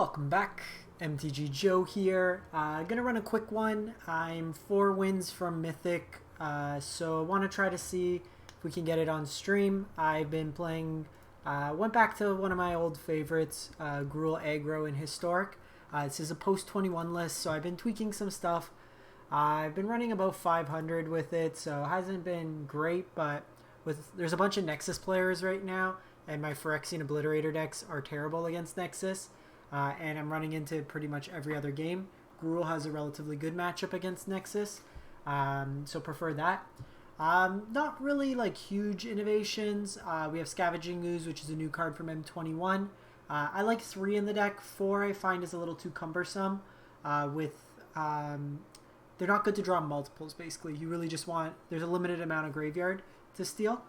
Welcome back, MTG Joe here. Gonna run a quick one. I'm 4 wins from Mythic, so I want to try to see if we can get it on stream. I've been playing, went back to one of my old favorites, Gruul Aggro in Historic. This is a post-21 list, so I've been tweaking some stuff. I've been running about 500 with it, so it hasn't been great, but there's a bunch of Nexus players right now, and my Phyrexian Obliterator decks are terrible against Nexus. And I'm running into pretty much every other game. Gruul has a relatively good matchup against Nexus, so prefer that. Not really like huge innovations. We have Scavenging Ooze, which is a new card from M21. I like 3 in the deck. 4 I find is a little too cumbersome. They're not good to draw multiples, basically. You really just want... There's a limited amount of graveyard to steal.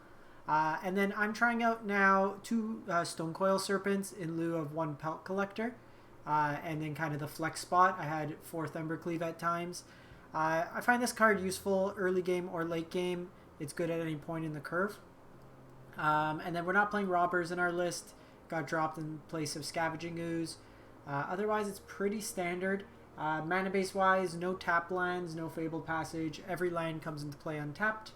And then I'm trying out now 2 Stonecoil Serpents in lieu of 1 Pelt Collector. And then kind of the flex spot. I had 4th Embercleave at times. I find this card useful early game or late game. It's good at any point in the curve. And then we're not playing Robbers in our list. Got dropped in place of Scavenging Ooze. Otherwise, it's pretty standard. Mana base wise, no tap lands, no Fabled Passage. Every land comes into play untapped.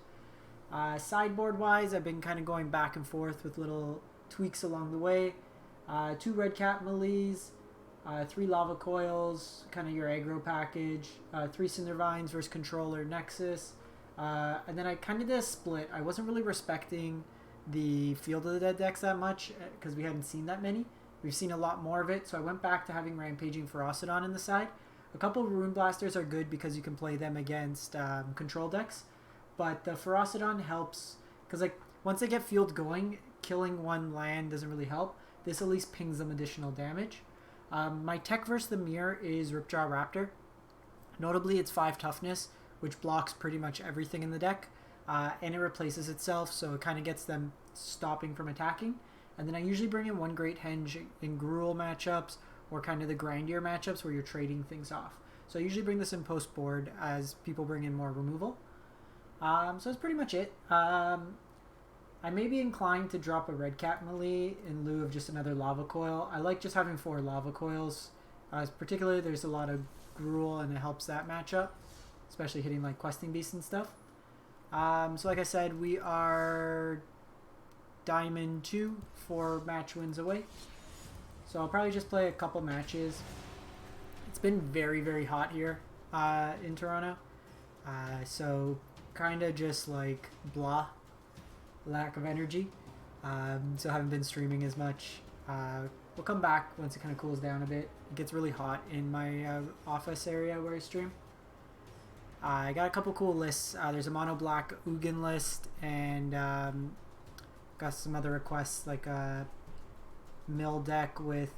Sideboard wise, I've been kind of going back and forth with little tweaks along the way. 2 Redcap Melees, 3 Lava Coils, kind of your aggro package, 3 Cindervines versus Controller Nexus, and then I kind of did a split. I wasn't really respecting the Field of the Dead decks that much because we hadn't seen that many. We've seen a lot more of it, so I went back to having Rampaging Ferocidon in the side. A couple of Ruinblasters are good because you can play them against control decks. But the Ferocidon helps, because like once they get field going, killing 1 land doesn't really help. This at least pings them additional damage. My tech versus the mirror is Ripjaw Raptor. Notably, it's 5 toughness, which blocks pretty much everything in the deck. And it replaces itself, so it kind of gets them stopping from attacking. And then I usually bring in 1 Great Henge in Gruul matchups, or kind of the grindier matchups where you're trading things off. So I usually bring this in post board as people bring in more removal. So that's pretty much it. I may be inclined to drop a Redcap Melee in lieu of just another Lava Coil. I like just having 4 Lava Coils. Particularly, there's a lot of Gruul and it helps that matchup, especially hitting like Questing Beasts and stuff. So like I said, we are Diamond 2, 4 match wins away. So I'll probably just play a couple matches. It's been very, very hot here in Toronto. So kind of just like blah, lack of energy. So I haven't been streaming as much. We'll come back once it kind of cools down a bit. It gets really hot in my office area where I stream. I got a couple cool lists. There's a mono black Ugin list, and got some other requests like a mill deck with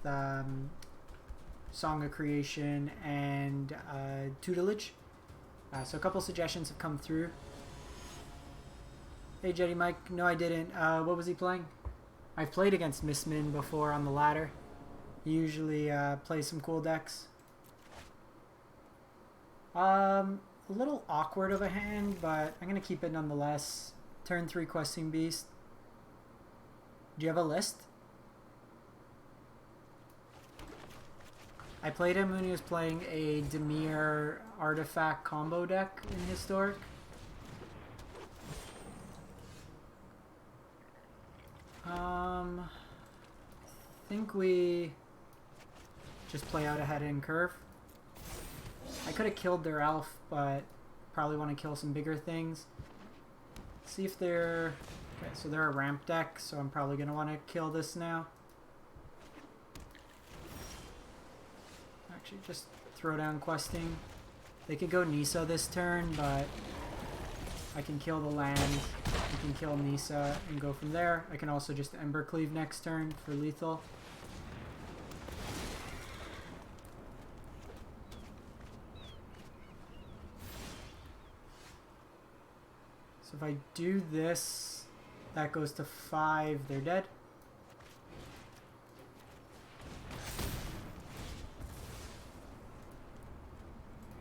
Song of Creation and tutelage. So a couple suggestions have come through. Hey Jetty Mike, no I didn't. What was he playing? I've played against Missmin before on the ladder. He usually plays some cool decks. A little awkward of a hand, but I'm going to keep it nonetheless. Turn 3 Questing Beast. Do you have a list? I played him when he was playing a Dimir artifact combo deck in Historic. I think we just play out ahead in curve. I could have killed their elf, but probably want to kill some bigger things. See if they're... Okay, so they're a ramp deck, so I'm probably going to want to kill this now. Actually, just throw down Questing. They could go Nisa this turn, but I can kill the land. I can kill Nisa and go from there. I can also just Embercleave next turn for lethal. So if I do this, that goes to 5, they're dead.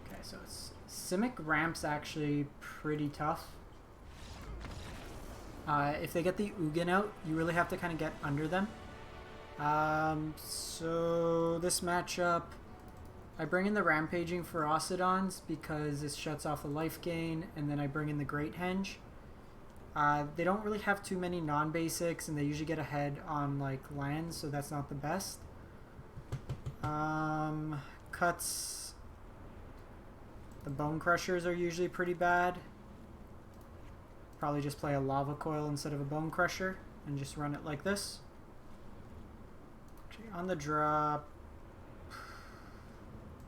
Okay, so Simic Ramp's actually pretty tough. If they get the Ugin out, you really have to kind of get under them. So this matchup, I bring in the Rampaging Ferocidons because it shuts off the life gain, and then I bring in the Great Henge. They don't really have too many non-basics, and they usually get ahead on like lands, so that's not the best. Cuts. The Bonecrushers are usually pretty bad. Probably just play a Lava Coil instead of a Bonecrusher and just run it like this. Okay, on the drop.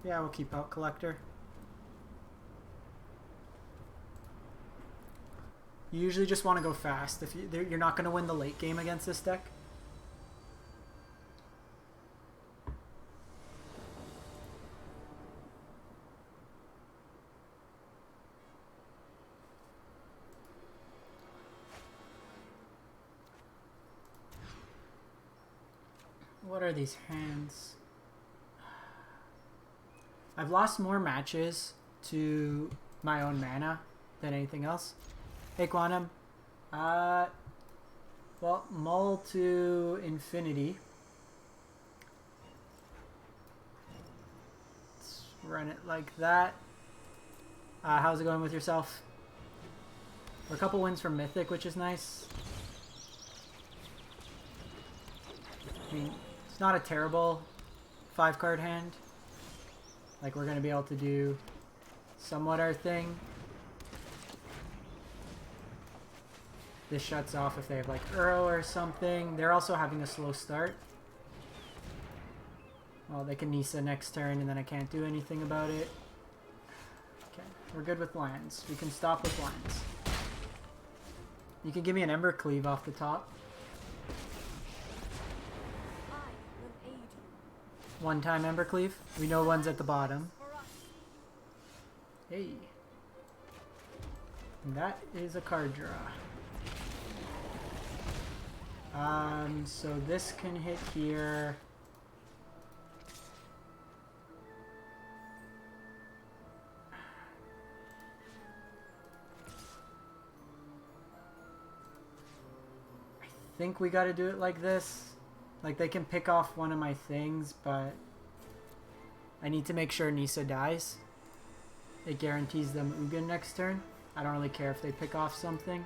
Yeah, we'll keep Pelt Collector. You usually just want to go fast. If you're not going to win the late game against this deck. What are these hands? I've lost more matches to my own mana than anything else. Hey, Quantum. Well, mull to infinity. Let's run it like that. How's it going with yourself? We're a couple wins from Mythic, which is nice. I mean, it's not a terrible 5-card hand. Like, we're going to be able to do somewhat our thing. This shuts off if they have like Uro or something. They're also having a slow start. Well, they can Nisa next turn and then I can't do anything about it. Okay, we're good with lands. We can stop with lands. You can give me an Embercleave off the top. One-time Embercleave. We know one's at the bottom. Hey. And that is a card draw. So this can hit here. I think we gotta do it like this. Like, they can pick off one of my things, but I need to make sure Nisa dies. It guarantees them Ugin next turn. I don't really care if they pick off something.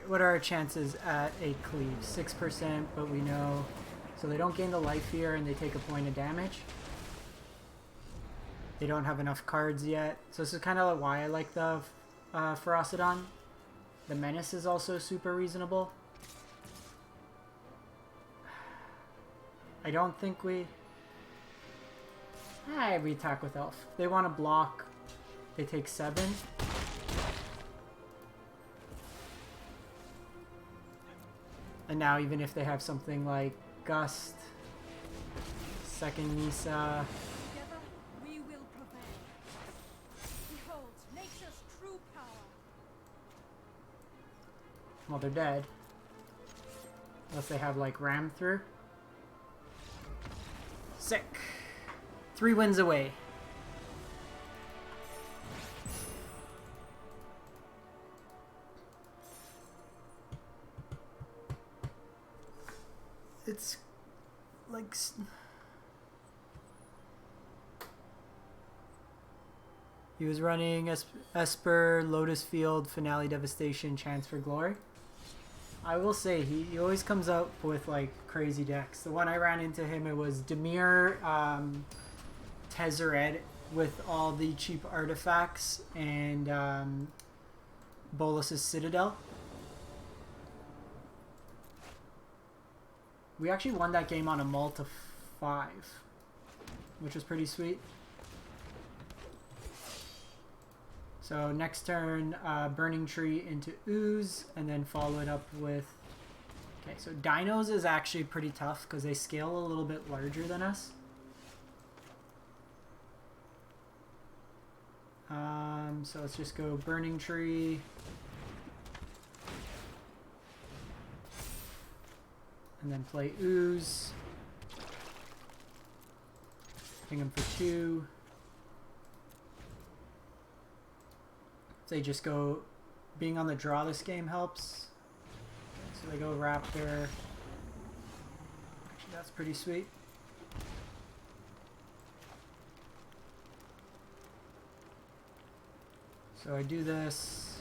What are our chances at a cleave? 6%, but we know. So they don't gain the life here and they take a point of damage. They don't have enough cards yet. So this is kind of why I like the Ferocidon. The Menace is also super reasonable. I don't think we attack with Elf. They want to block. They take 7. And now even if they have something like Gust, second Nisa. Together we will prevail. Behold, nature's true power. Well, they're dead. Unless they have like Ram through. Sick. 3 wins away. It's like he was running Esper, Lotus Field, Finale Devastation, Chance for Glory. I will say he always comes up with like crazy decks. The one I ran into him, it was Dimir, Tezzeret with all the cheap artifacts and Bolus's Citadel. We actually won that game on a mull to 5, which was pretty sweet. So next turn, Burning-Tree into Ooze, and then follow it up with... Okay, so Dinos is actually pretty tough because they scale a little bit larger than us. So let's just go Burning-Tree. And then play Ooze. Ping him for 2. They just go... Being on the draw this game helps. So they go Raptor. Actually, that's pretty sweet. So I do this.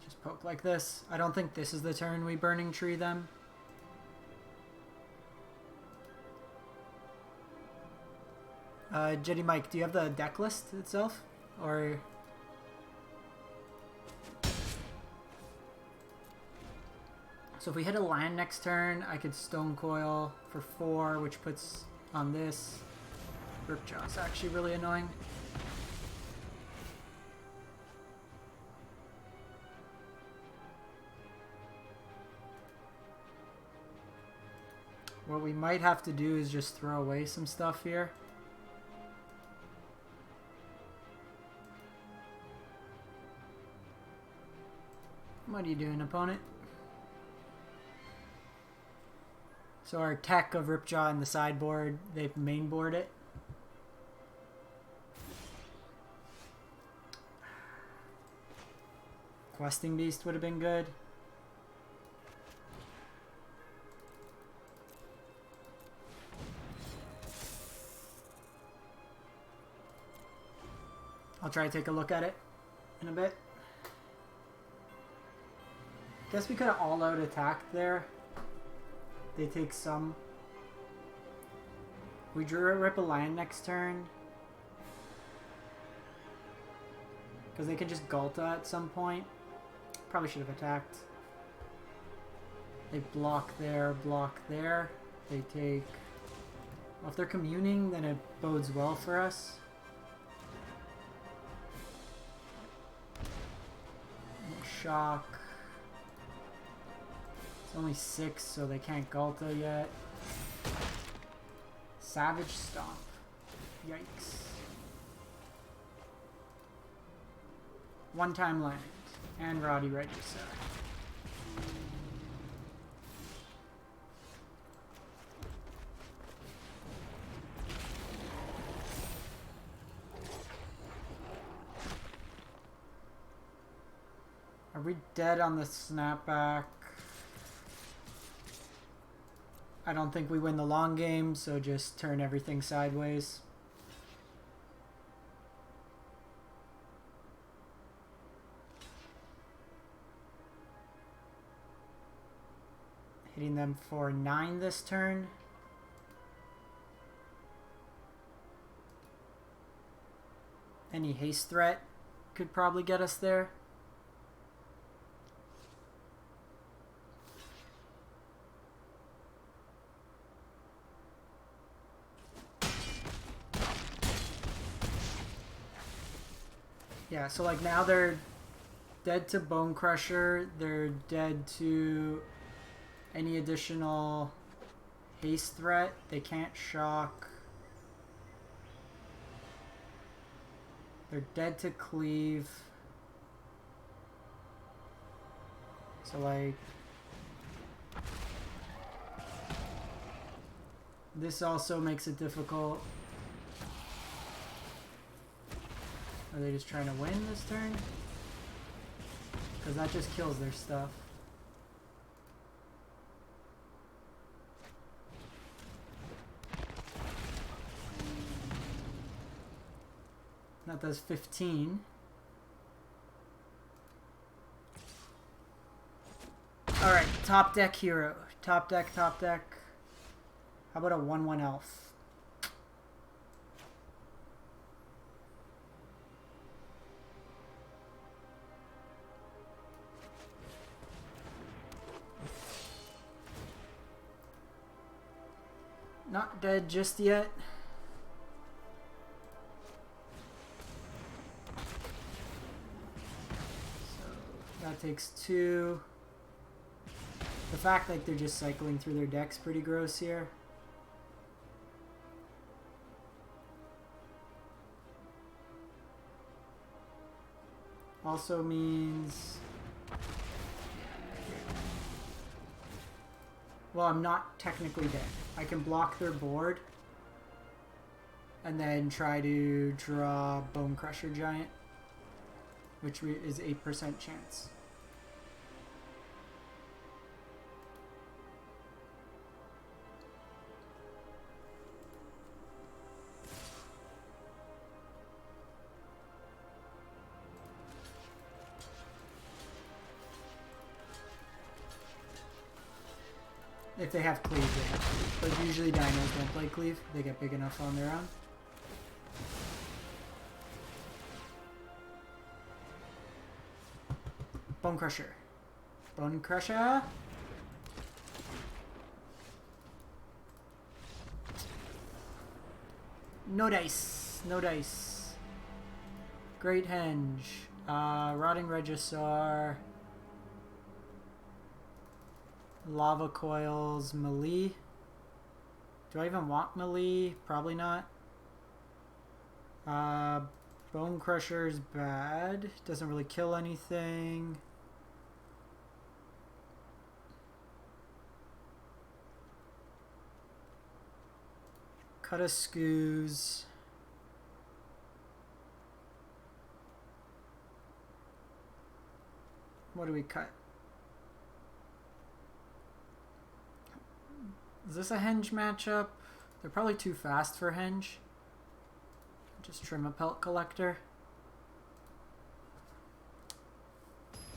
Just poke like this. I don't think this is the turn we Burning Tree them. Jetty Mike, do you have the deck list itself? Or... So if we hit a land next turn, I could Stonecoil for 4, which puts on this. Ripjaw is actually really annoying. What we might have to do is just throw away some stuff here. What are you doing, opponent? So our tech of Ripjaw and the sideboard, they've mainboard it. Questing Beast would have been good. I'll try to take a look at it in a bit. Guess we could have all out attacked there. They take some. We drew a Rip a land next turn. Because they could just Ghalta at some point. Probably should have attacked. They block there, block there. They take... Well, if they're communing, then it bodes well for us. Shock. It's only 6, so they can't Ghalta yet. Savage Stomp. Yikes. One-time land. And Roddy Register. Are we dead on the snapback? I don't think we win the long game, so just turn everything sideways. Hitting them for 9 this turn. Any haste threat could probably get us there. Yeah, so like now they're dead to Bonecrusher, they're dead to any additional haste threat, they can't shock. They're dead to cleave. So like... This also makes it difficult. Are they just trying to win this turn? Because that just kills their stuff. That does 15. Alright, top deck hero. Top deck, top deck. How about a 1/1 elf? Not dead just yet. So that takes 2. The fact that they're just cycling through their deck's pretty gross here. Also means Well, I'm not technically dead. I can block their board and then try to draw Bonecrusher Giant, which is 8% chance. If they have cleave, they have cleave. But usually dinos don't play cleave. They get big enough on their own. Bonecrusher. Bonecrusher. No dice. No dice. Great Henge. Rotting Regisaur. Lava Coils, Melee. Do I even want Melee? Probably not. Bonecrusher's bad. Doesn't really kill anything. Cut a Scooze. What do we cut? Is this a Henge matchup? They're probably too fast for Henge. Just trim a Pelt Collector.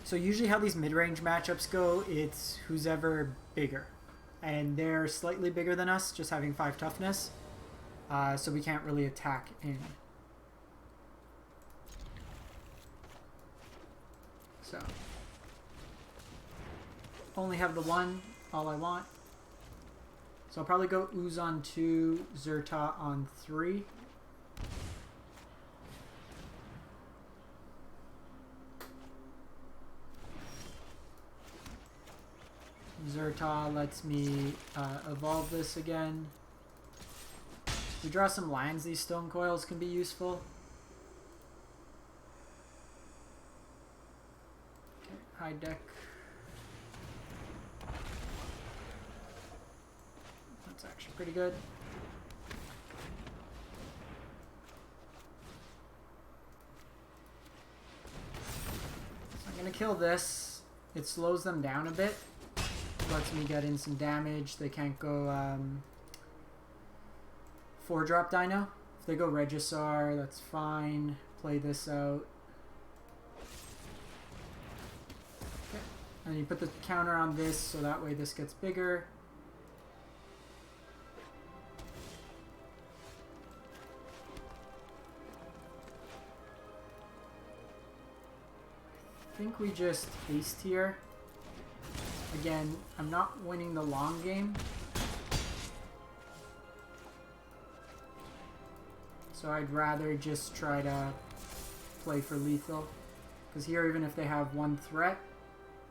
So usually how these mid-range matchups go, it's who's ever bigger. And they're slightly bigger than us, just having 5 toughness. So we can't really attack in. So. Only have the one, all I want. So I'll probably go Ooze on 2, Zhur-Taa on 3. Zhur-Taa lets me evolve this again. If we draw some lands, these Stonecoils can be useful. Okay, high deck. That's actually pretty good. So I'm gonna kill this. It slows them down a bit. Lets me get in some damage. They can't go 4-drop dino. If they go Regisaur, that's fine. Play this out. Okay. And you put the counter on this so that way this gets bigger. I think we just haste here. Again, I'm not winning the long game. So I'd rather just try to play for lethal. Because here, even if they have 1 threat,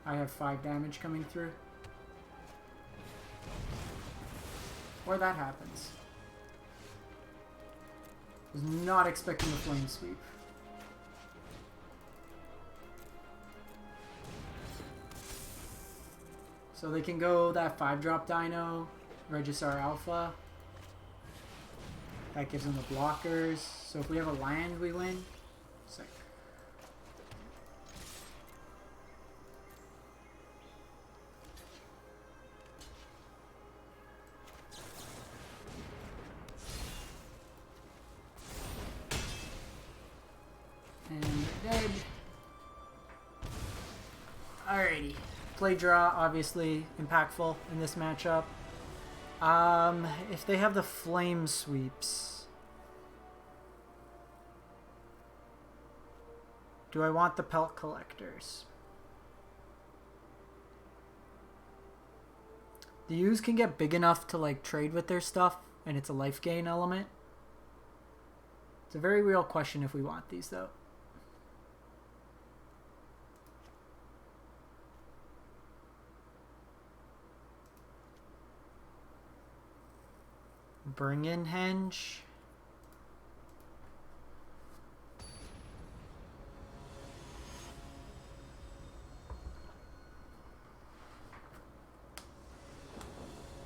I have 5 damage coming through. Or that happens. Was not expecting the flame sweep. So they can go that 5-drop dino, Regisaur Alpha. That gives them the blockers. So if we have a land, we win. Sick. And they're dead. Alrighty. Play draw, obviously impactful in this matchup. If they have the flame sweeps, do I want the Pelt Collectors? The Ooze can get big enough to like trade with their stuff, and it's a life gain element. It's a very real question if we want these though. Bring in Henge.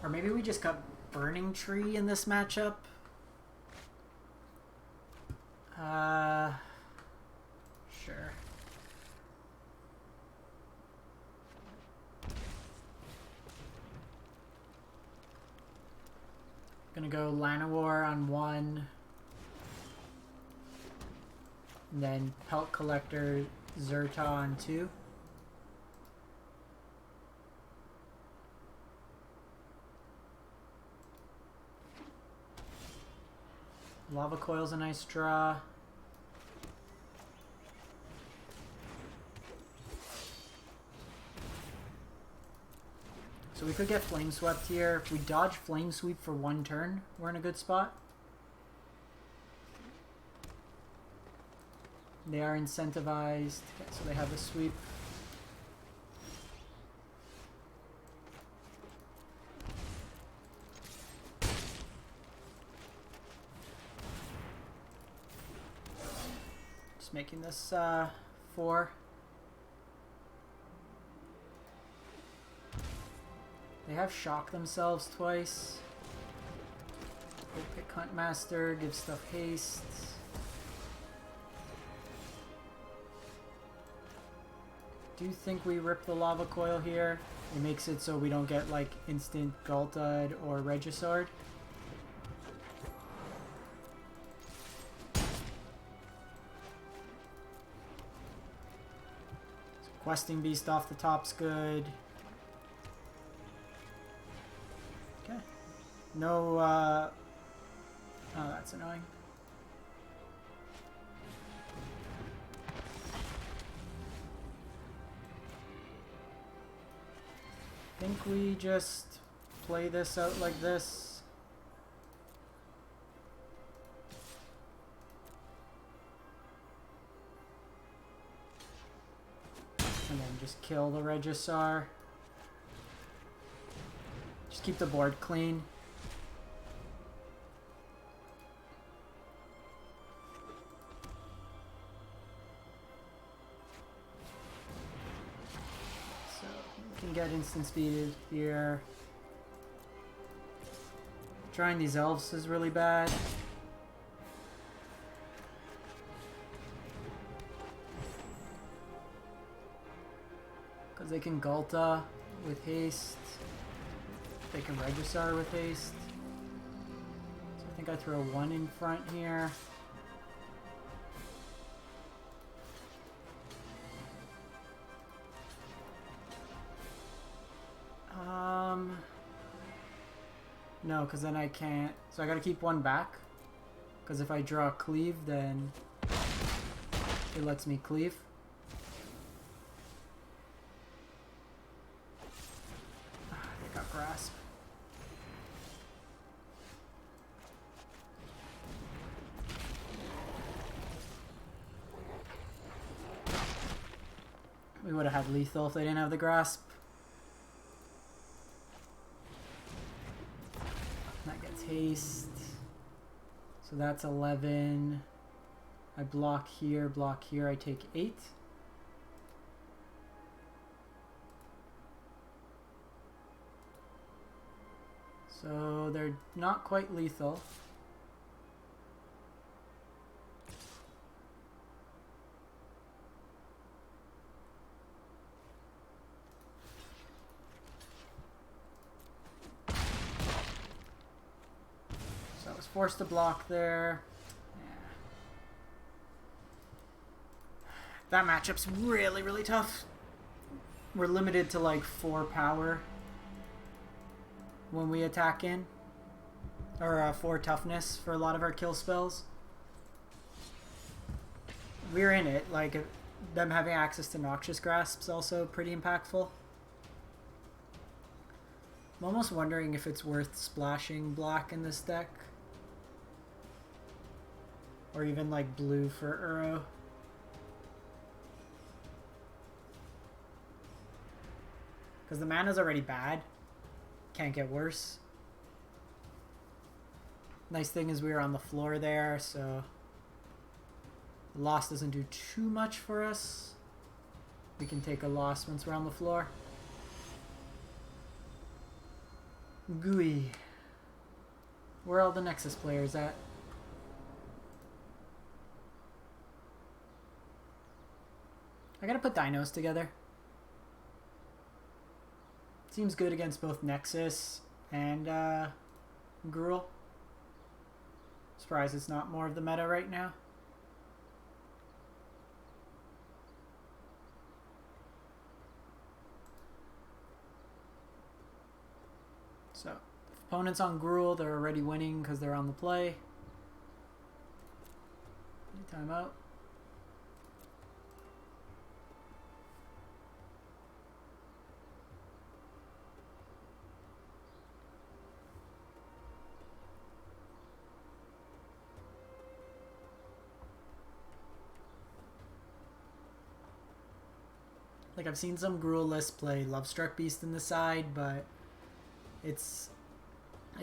Or maybe we just got Burning-Tree in this matchup. Sure. Gonna go Llanowar on 1. And then Pelt Collector, Zhur-Taa on 2. Lava Coil's a nice draw. So we could get Flame Swept here. If we dodge Flame Sweep for 1 turn, we're in a good spot. They are incentivized, okay, so they have a sweep. Just making this 4. They have shocked themselves twice. Go pick Huntmaster, give stuff haste. Do you think we rip the Lava Coil here? It makes it so we don't get like instant Gultad or Regisard. So Questing Beast off the top's good. Okay. No, oh, that's annoying. I think we just play this out like this. And then just kill the Regisar. Just keep the board clean. So we can get instant speed here. Trying these elves is really bad. Because they can Gulta with haste. They can Regisar with haste. So I think I throw 1 in front here. No, because then I can't. So I gotta keep 1 back. Because if I draw a Cleave, then it lets me Cleave. I got Grasp. We would have had lethal if they didn't have the Grasp. That gets haste. So that's 11. I block here, I take 8. So they're not quite lethal. Forced to block there. Yeah. That matchup's really, really tough. We're limited to like 4 power when we attack in. Or 4 toughness for a lot of our kill spells. We're in it. Like, them having access to Noxious Grasp's also pretty impactful. I'm almost wondering if it's worth splashing black in this deck. Or even like blue for Uro. Because the mana's already bad. Can't get worse. Nice thing is we were on the floor there, so the loss doesn't do too much for us. We can take a loss once we're on the floor. Gooey. Where are all the Nexus players at? I gotta put dinos together. Seems good against both Nexus and Gruul. Surprised it's not more of the meta right now. So, if opponents on Gruul, they're already winning because they're on the play. Timeout. Like, I've seen some Gruul lists play Lovestruck Beast in the side, but it's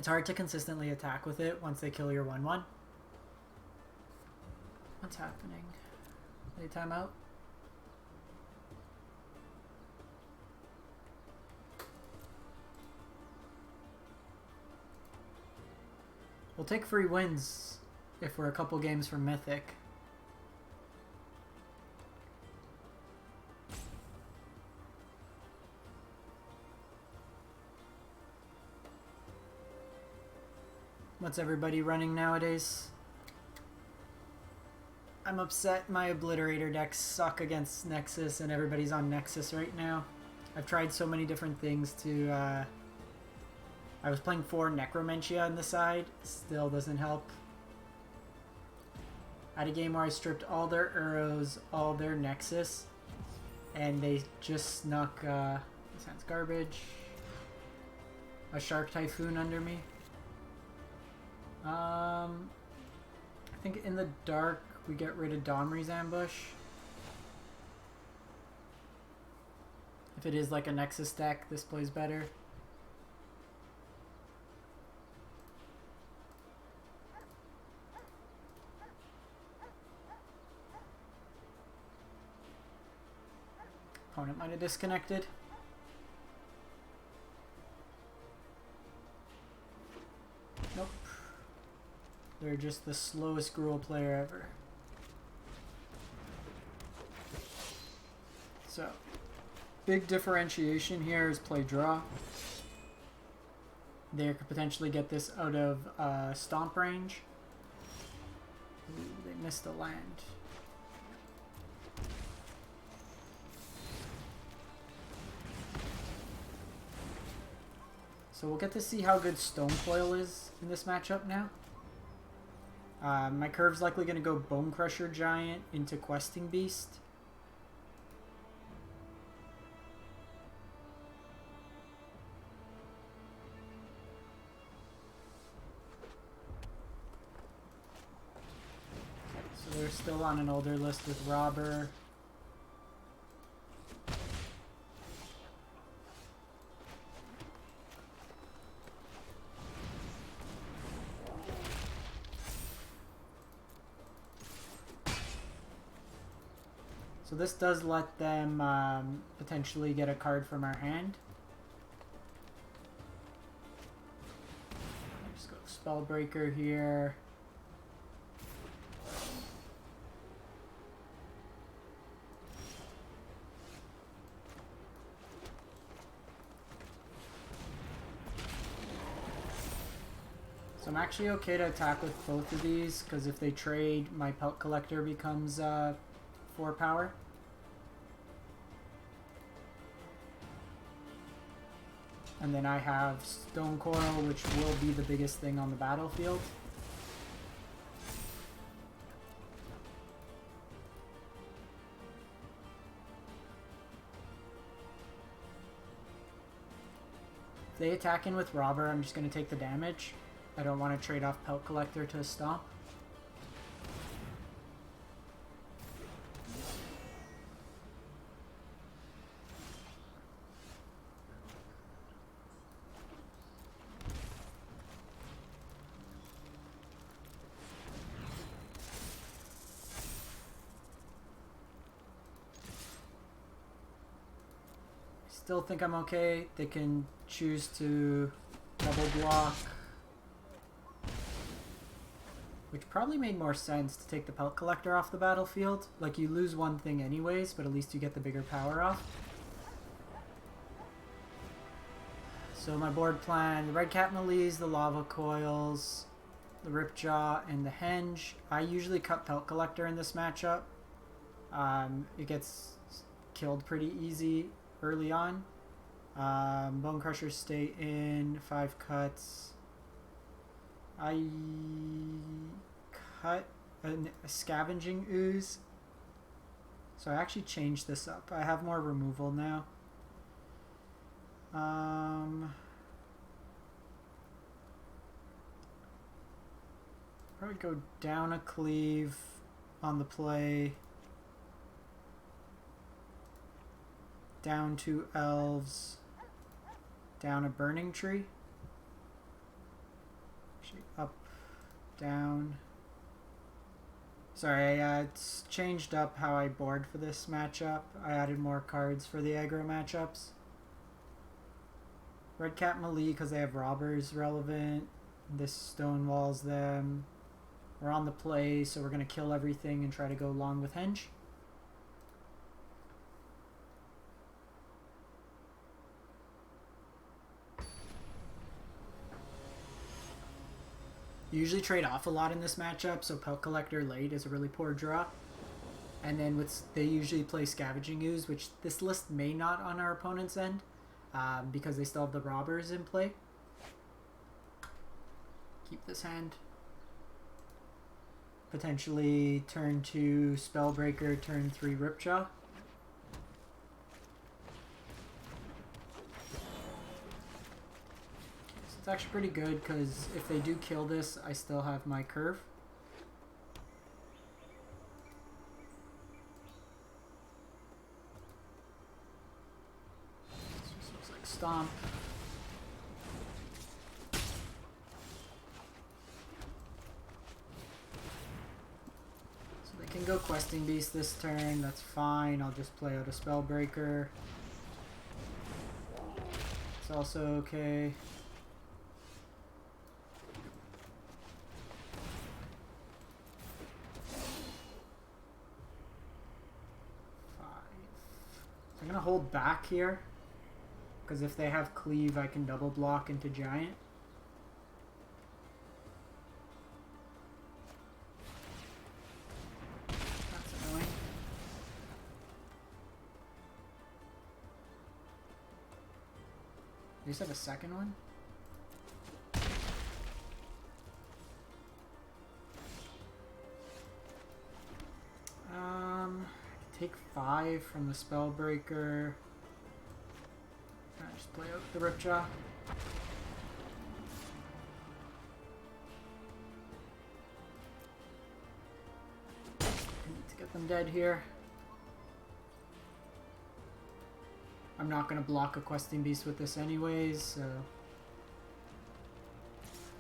hard to consistently attack with it once they kill your 1/1. What's happening? Any timeout? We'll take free wins if we're a couple games from Mythic. What's everybody running nowadays? I'm upset my Obliterator decks suck against Nexus and everybody's on Nexus right now. I've tried so many different things to... I was playing 4 Necromentia on the side. Still doesn't help. I had a game where I stripped all their Uros, all their Nexus, and they just snuck... this sounds garbage. A Shark Typhoon under me. I think in the dark we get rid of Domri's ambush. If it is like a Nexus deck, this plays better. Opponent might have disconnected. Nope. They're just the slowest Gruul player ever. So, big differentiation here is play draw. They could potentially get this out of stomp range. Ooh, they missed the land. So we'll get to see how good Stonecoil is in this matchup now. My curve's likely going to go Bonecrusher Giant into Questing Beast. So they're still on an older list with Robber. So this does let them potentially get a card from our hand. Just go Spellbreaker here. So I'm actually okay to attack with both of these, because if they trade, my Pelt Collector becomes 4 power. And then I have Stonecoil, which will be the biggest thing on the battlefield. If they attack in with Robber, I'm just going to take the damage. I don't want to trade off Pelt Collector to Stomp. Still think I'm okay. They can choose to double block. Which probably made more sense to take the Pelt Collector off the battlefield. Like, you lose one thing anyways, but at least you get the bigger power off. So my board plan, the Redcap Melees, the Lava Coils, the Ripjaw, and the Henge. I usually cut Pelt Collector in this matchup. It gets killed pretty easy early on. Bonecrushers stay in, 5 cuts. I cut a Scavenging Ooze. So I actually changed this up. I have more removal now. Probably go down a Cleave on the play. Down 2 Elves. Down a Burning-Tree. Actually, up, down. Sorry, it's changed up how I board for this matchup. I added more cards for the aggro matchups. Redcap Melee because they have robbers relevant. This stonewalls them. We're on the play, so we're going to kill everything and try to go long with Henge. You usually trade off a lot in this matchup, so Pelt Collector late is a really poor draw. And then they usually play Scavenging Ooze, which this list may not on our opponent's end, because they still have the robbers in play. Keep this hand. Potentially turn 2 Spellbreaker, turn 3 Ripjaw. It's actually pretty good because if they do kill this, I still have my curve. This just looks like Stomp. So they can go Questing Beast this turn, that's fine. I'll just play out a Spellbreaker. It's also okay. I'm gonna hold back here because if they have Cleave, I can double block into Giant. That's annoying. You just have a second one? Take 5 from the Spellbreaker. Just play out the Ripjaw. I need to get them dead here. I'm not going to block a Questing Beast with this anyways, so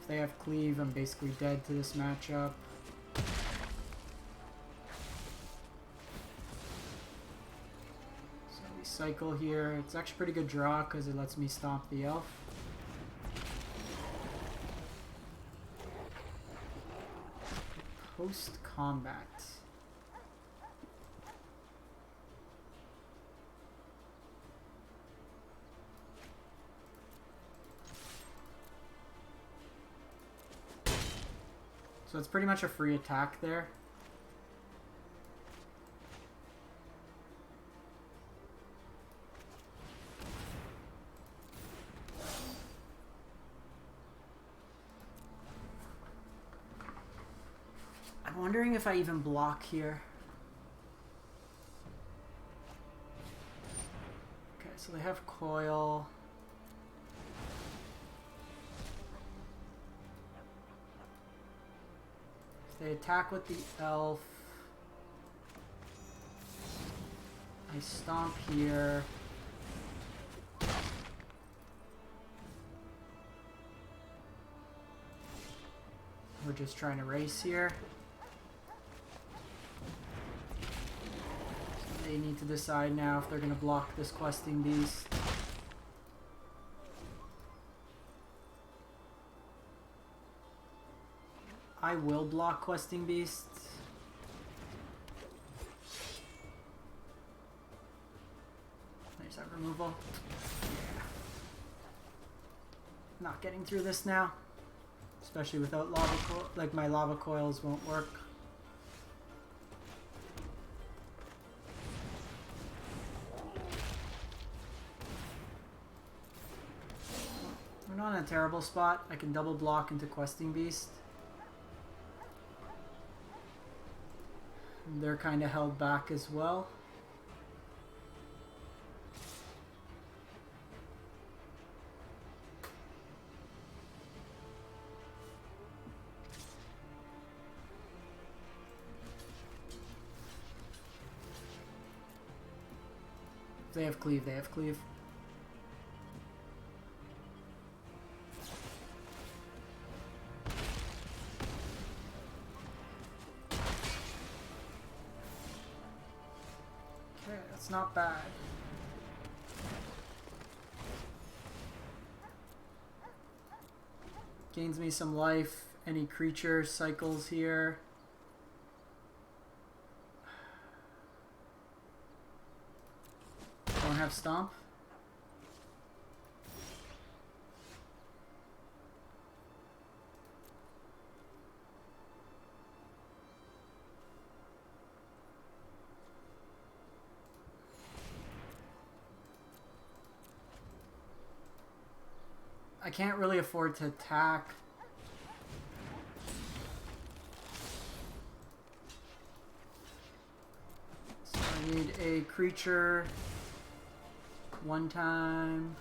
if they have Cleave, I'm basically dead to this matchup. Cycle here. It's actually a pretty good draw because it lets me stomp the elf. Post combat. So it's pretty much a free attack there. I'm wondering if I even block here. Okay, so they have Coil. If they attack with the elf, I stomp here. We're just trying to race here. They need to decide now if they're going to block this Questing Beast. I will block Questing Beast. There's that removal. Yeah. Not getting through this now. Especially without lava coil. Like, my lava coils won't work. We're not in a terrible spot. I can double block into Questing Beast. They're kind of held back as well. They have cleave, they have cleave. Okay, that's not bad. Gains me some life. Any creature cycles here. Don't have stomp. I can't really afford to attack. So I need a creature. One time.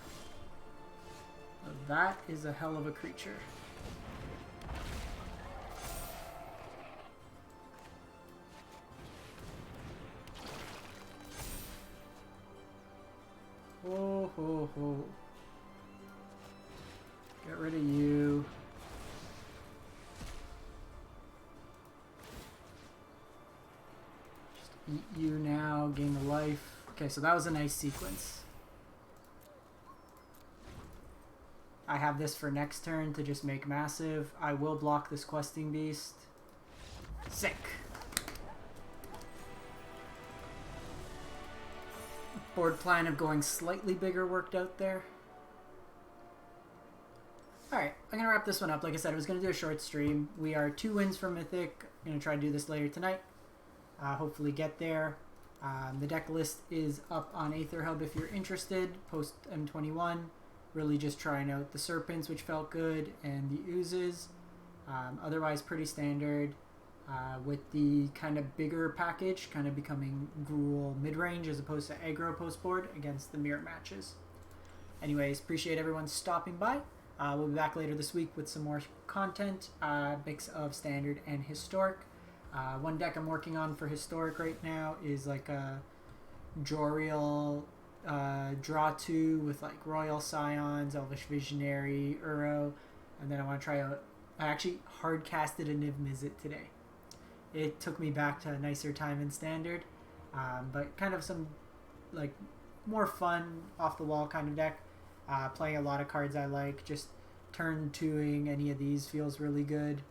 Oh, that is a hell of a creature. Oh ho ho. Get rid of you. Just eat you now, gain the life. Okay, so that was a nice sequence. I have this for next turn to just make massive. I will block this Questing Beast. Sick. Board plan of going slightly bigger worked out there. Alright, I'm going to wrap this one up. Like I said, I was going to do a short stream. We are 2 wins from Mythic. I'm going to try to do this later tonight. Hopefully get there. The deck list is up on Aether Hub if you're interested. Post M21. Really just trying out the Serpents, which felt good, and the Oozes. Otherwise pretty standard. With the kind of bigger package kind of becoming Gruul mid-range as opposed to aggro post-board against the mirror matches. Anyways, appreciate everyone stopping by. We'll be back later this week with some more content, mix of standard and historic. One deck I'm working on for historic right now is like a Joriel draw 2 with like Royal Scions, Elvish Visionary, Uro, and then I want to try out. I actually hard casted a Niv Mizzet today. It took me back to a nicer time in standard, but kind of some like more fun off the wall kind of deck. Playing a lot of cards I like. Just turn 2ing any of these feels really good.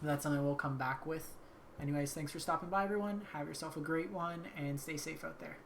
That's something we'll come back with. Anyways, thanks for stopping by, everyone. Have yourself a great one and stay safe out there.